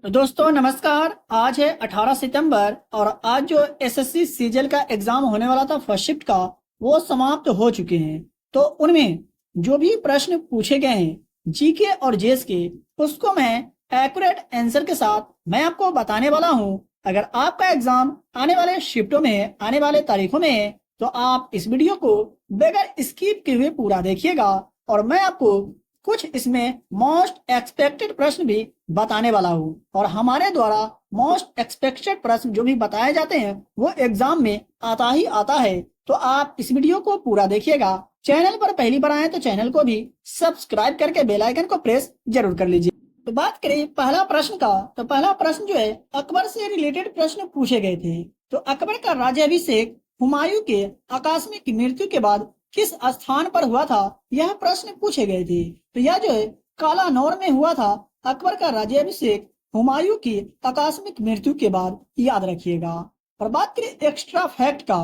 तो दोस्तों नमस्कार। आज है 18 सितंबर और आज जो एसएससी सीजीएल का एग्जाम होने वाला था फर्स्ट शिफ्ट का, वो समाप्त हो चुके हैं। तो उनमें जो भी प्रश्न पूछे गए हैं जीके और जेएस के, उसको मैं एक्यूरेट आंसर के साथ मैं आपको बताने वाला हूं। अगर आपका एग्जाम आने वाले शिफ्टों में आने वाले तारीखों में है तो आप इस वीडियो को बगैर स्किप किए हुए पूरा देखिएगा और मैं आपको कुछ इसमें मोस्ट एक्सपेक्टेड प्रश्न भी बताने वाला हूँ। और हमारे द्वारा मोस्ट एक्सपेक्टेड प्रश्न जो भी बताए जाते हैं वो एग्जाम में आता ही आता है। तो आप इस वीडियो को पूरा देखिएगा। चैनल पर पहली बार आए तो चैनल को भी सब्सक्राइब करके बेल आइकन को प्रेस जरूर कर लीजिए। तो बात करें पहला प्रश्न का, तो पहला प्रश्न जो है अकबर से रिलेटेड प्रश्न पूछे गए थे। तो अकबर का राज्याभिषेक हुमायूं के आकस्मिक मृत्यु के बाद किस स्थान पर हुआ था, यह प्रश्न पूछे गए थे। तो यह जो है कालानौर में हुआ था। अकबर का राज्याभिषेक हुमायूं की आकस्मिक मृत्यु के बाद, याद रखिएगा। और बात करें एक्स्ट्रा फैक्ट का,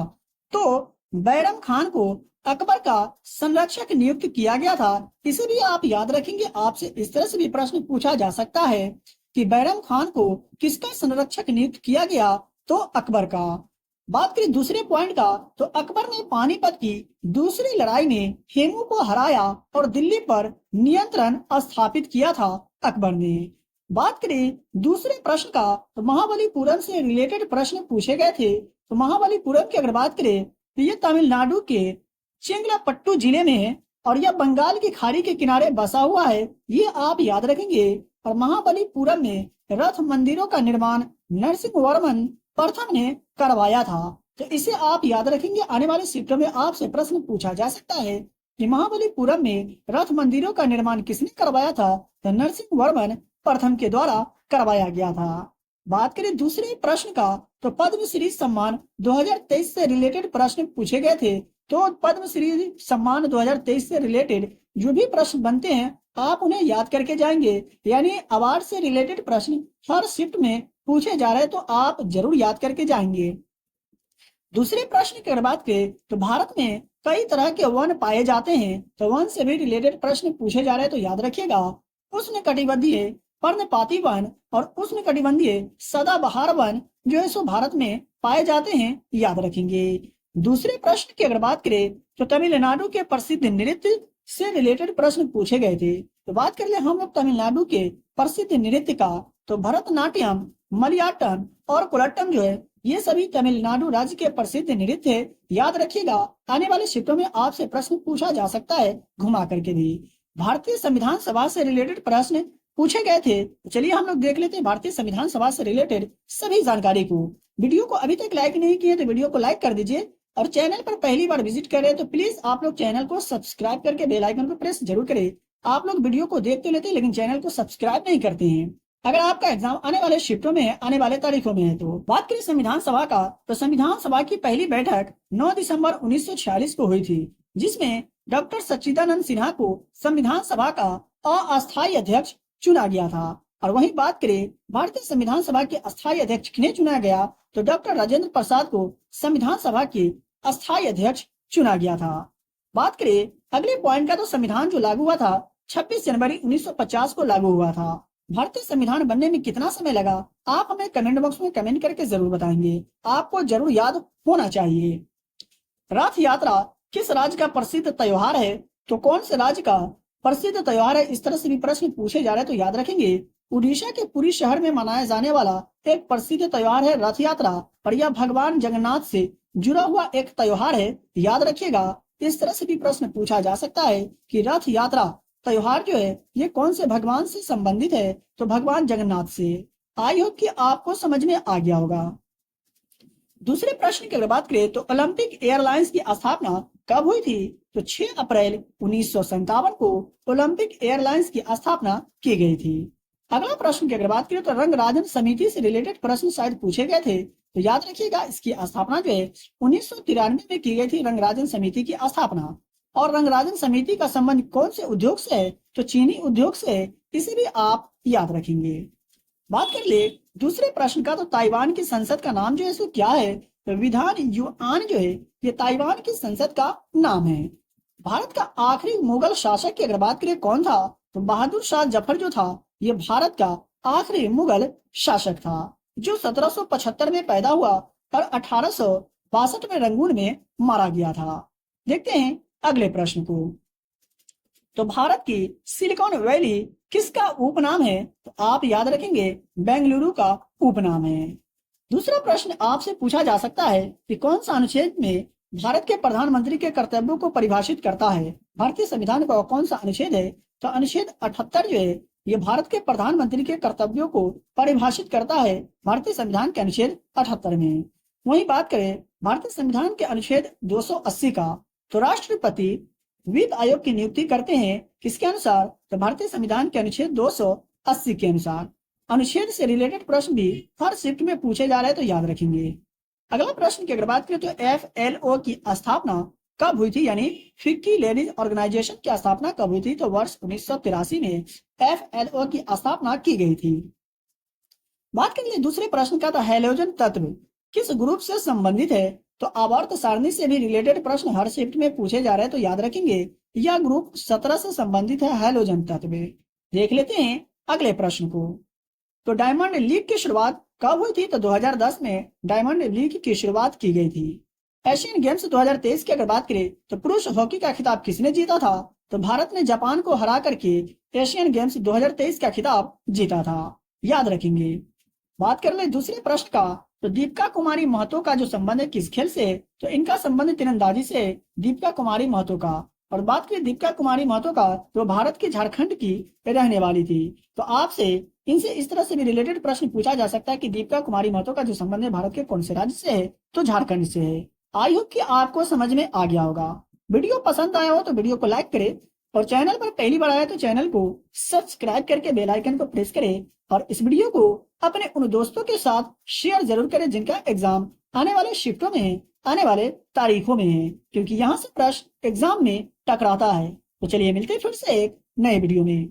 तो बैरम खान को अकबर का संरक्षक नियुक्त किया गया था। इसे भी आप याद रखेंगे। आपसे इस तरह से भी प्रश्न पूछा जा सकता है कि बैरम खान को किसका संरक्षक नियुक्त किया गया, तो अकबर का। बात करें दूसरे पॉइंट का, तो अकबर ने पानीपत की दूसरी लड़ाई में हेमू को हराया और दिल्ली पर नियंत्रण स्थापित किया था अकबर ने। बात करें दूसरे प्रश्न का, तो महाबलीपुरम से रिलेटेड प्रश्न पूछे गए थे। तो महाबलीपुरम की अगर बात करें तो ये तमिलनाडु के चेंगलापट्टू जिले में है और यह बंगाल की खाड़ी के किनारे बसा हुआ है, ये आप याद रखेंगे। और महाबलीपुरम में रथ मंदिरों का निर्माण नरसिंहवर्मन प्रथम ने करवाया था। तो इसे आप याद रखेंगे। आने वाले शिफ्टों में आपसे प्रश्न पूछा जा सकता है कि महाबलीपुरम में रथ मंदिरों का निर्माण किसने करवाया था, तो नरसिंहवर्मन प्रथम के द्वारा करवाया गया था। बात करें दूसरे प्रश्न का, तो पद्मश्री सम्मान 2023 से रिलेटेड प्रश्न पूछे गए थे। तो पद्मश्री सम्मान 2023 से रिलेटेड जो भी प्रश्न बनते हैं आप उन्हें याद करके जाएंगे। यानी अवार्ड से रिलेटेड प्रश्न हर शिफ्ट में पूछे जा रहे हैं, तो आप जरूर याद करके जाएंगे। दूसरे प्रश्न की अगर बात करें, तो भारत में कई तरह के वन पाए जाते हैं। तो वन से भी रिलेटेड प्रश्न पूछे जा रहे हैं, तो याद रखिएगा। उष्णकटिबंधीय पर्णपाती वन और उष्णकटिबंधीय सदाबहार वन जो है सो भारत में पाए जाते हैं, याद रखेंगे। दूसरे प्रश्न की अगर बात करें, तो तमिलनाडु के प्रसिद्ध नृत्य से रिलेटेड प्रश्न पूछे गए थे। तो बात कर ले हम लोग तमिलनाडु के प्रसिद्ध नृत्य का, तो भरतनाट्यम, मलयाटम और कुलट्टम जो है ये सभी तमिलनाडु राज्य के प्रसिद्ध नृत्य है, याद रखिएगा। आने वाले शिफ्टों में आपसे प्रश्न पूछा जा सकता है घुमा करके भी। भारतीय संविधान सभा से रिलेटेड प्रश्न पूछे गए थे। तो चलिए हम लोग देख लेते हैं भारतीय संविधान सभा से रिलेटेड सभी जानकारी को। वीडियो को अभी तक लाइक नहीं किए तो वीडियो को लाइक कर दीजिए और चैनल पर पहली बार विजिट कर रहे हैं तो प्लीज आप लोग चैनल को सब्सक्राइब करके बेल आइकन को प्रेस जरूर करें। आप लोग वीडियो को देख तो लेते हैं लेकिन चैनल को सब्सक्राइब नहीं करते हैं। अगर आपका एग्जाम आने वाले शिफ्टों में है, आने वाले तारीखों में है। तो बात करें संविधान सभा का, तो संविधान सभा की पहली बैठक 9 दिसंबर 1946 को हुई थी, जिसमें डॉक्टर सच्चिदानंद सिन्हा को संविधान सभा का अस्थायी अध्यक्ष चुना गया था। और वहीं बात करें भारतीय संविधान सभा के अस्थायी अध्यक्ष किन्हें चुना गया, तो डॉक्टर राजेंद्र प्रसाद को संविधान सभा के अस्थायी अध्यक्ष चुना गया था। बात करें अगले पॉइंट का, तो संविधान जो लागू हुआ था 26 जनवरी 1950 को लागू हुआ था। भारतीय संविधान बनने में कितना समय लगा, आप हमें कमेंट बॉक्स में कमेंट करके जरूर बताएंगे। आपको जरूर याद होना चाहिए। रथ यात्रा किस राज्य का प्रसिद्ध त्योहार है, तो कौन से राज्य का प्रसिद्ध त्योहार है, इस तरह से भी प्रश्न पूछे जा रहे हैं, तो याद रखेंगे। उड़ीसा के पुरी शहर में मनाया जाने वाला एक प्रसिद्ध त्योहार है रथ यात्रा और यह भगवान जगन्नाथ से जुड़ा हुआ एक त्योहार है, याद रखिएगा। इस तरह से भी प्रश्न पूछा जा सकता है कि रथ यात्रा त्योहार जो है ये कौन से भगवान से संबंधित है, तो भगवान जगन्नाथ से। आई होप कि आपको समझ में आ गया होगा। दूसरे प्रश्न की अगर बात करें, तो ओलंपिक एयरलाइंस की स्थापना कब हुई थी, तो 6 अप्रैल 1957 को ओलंपिक एयरलाइंस की स्थापना की गई थी। अगला प्रश्न की अगर बात करें, तो रंगराजन समिति से रिलेटेड प्रश्न शायद पूछे गए थे, तो याद रखिएगा इसकी स्थापना जो है 1993 में की गई थी, रंगराजन समिति की स्थापना। और रंगराजन समिति का संबंध कौन से उद्योग से है, तो चीनी उद्योग से है, इसे भी आप याद रखेंगे। बात कर ले दूसरे प्रश्न का, तो ताइवान की संसद का नाम जो है सो क्या है, तो विधान युआन जो है ये ताइवान की संसद का नाम है। भारत का आखिरी मुगल शासक की अगर बात करें कौन था, तो बहादुर शाह जफर जो था ये भारत का आखिरी मुगल शासक था जो 1775 में पैदा हुआ और 1862 में रंगून में मारा गया था। देखते हैं अगले प्रश्न को। तो भारत की सिलिकॉन वैली किसका उपनाम है? तो आप याद रखेंगे बेंगलुरु का उपनाम है। दूसरा प्रश्न आपसे पूछा जा सकता है कि कौन सा अनुच्छेद में भारत के प्रधानमंत्री के कर्तव्यों को परिभाषित करता है? भारतीय संविधान का कौन सा अनुच्छेद है? तो अनुच्छेद 78 जो है ये भारत के प्रधानमंत्री के कर्तव्यों को परिभाषित करता है भारतीय संविधान के अनुच्छेद 78 में। वहीं बात करें भारतीय संविधान के अनुच्छेद 280 का, तो राष्ट्रपति वित्त आयोग की नियुक्ति करते हैं किसके अनुसार? तो भारतीय संविधान के अनुच्छेद 280 के अनुसार। अनुच्छेद से रिलेटेड प्रश्न भी हर शिफ्ट में पूछे जा रहे हैं तो याद रखेंगे। अगला प्रश्न की अगर बात करें तो FLO की स्थापना कब हुई थी, यानी फिक्की लेडीज ऑर्गेनाइजेशन की स्थापना कब हुई थी? तो वर्ष 1983 में FLO की स्थापना की गई थी। बात करेंगे दूसरे प्रश्न का, तो हैलोजन तत्व किस ग्रुप से संबंधित है? तो आवर्त सारणी से भी रिलेटेड प्रश्न हर शिफ्ट में पूछे जा रहे हैं तो याद रखेंगे यह ग्रुप 17 से संबंधित है हैलोजन तत्व। देख लेते हैं अगले प्रश्न को। तो डायमंड लीग की शुरुआत कब हुई थी? तो 2010 में डायमंड लीग की शुरुआत की गई थी। एशियन गेम्स 2023 की अगर बात करें तो पुरुष हॉकी का खिताब किसने जीता था? तो भारत ने जापान को हरा करके एशियन गेम्स 2023 का खिताब जीता था, याद रखेंगे। बात कर ले दूसरे प्रश्न का, तो दीपिका कुमारी महतो का जो संबंध है किस खेल से? तो इनका संबंध तीरंदाजी से दीपिका कुमारी महतो का। और बात करें दीपिका कुमारी महतो का, तो भारत के झारखंड की रहने वाली थी। तो आपसे इनसे इस तरह से भी रिलेटेड प्रश्न पूछा जा सकता है कि दीपिका कुमारी महतो का जो संबंध है भारत के कौन से राज्य से है? तो झारखंड से है। आई होप कि आपको समझ में आ गया होगा। वीडियो पसंद आया हो तो वीडियो को लाइक करें और चैनल पर पहली बार आया तो चैनल को सब्सक्राइब करके बेल आइकन को प्रेस करें और इस वीडियो को अपने उन दोस्तों के साथ शेयर जरूर करें जिनका एग्जाम आने वाले शिफ्टों में है, आने वाले तारीखों में है, क्योंकि यहाँ से प्रश्न एग्जाम में टकराता है। तो चलिए मिलते हैं फिर से एक नए वीडियो में।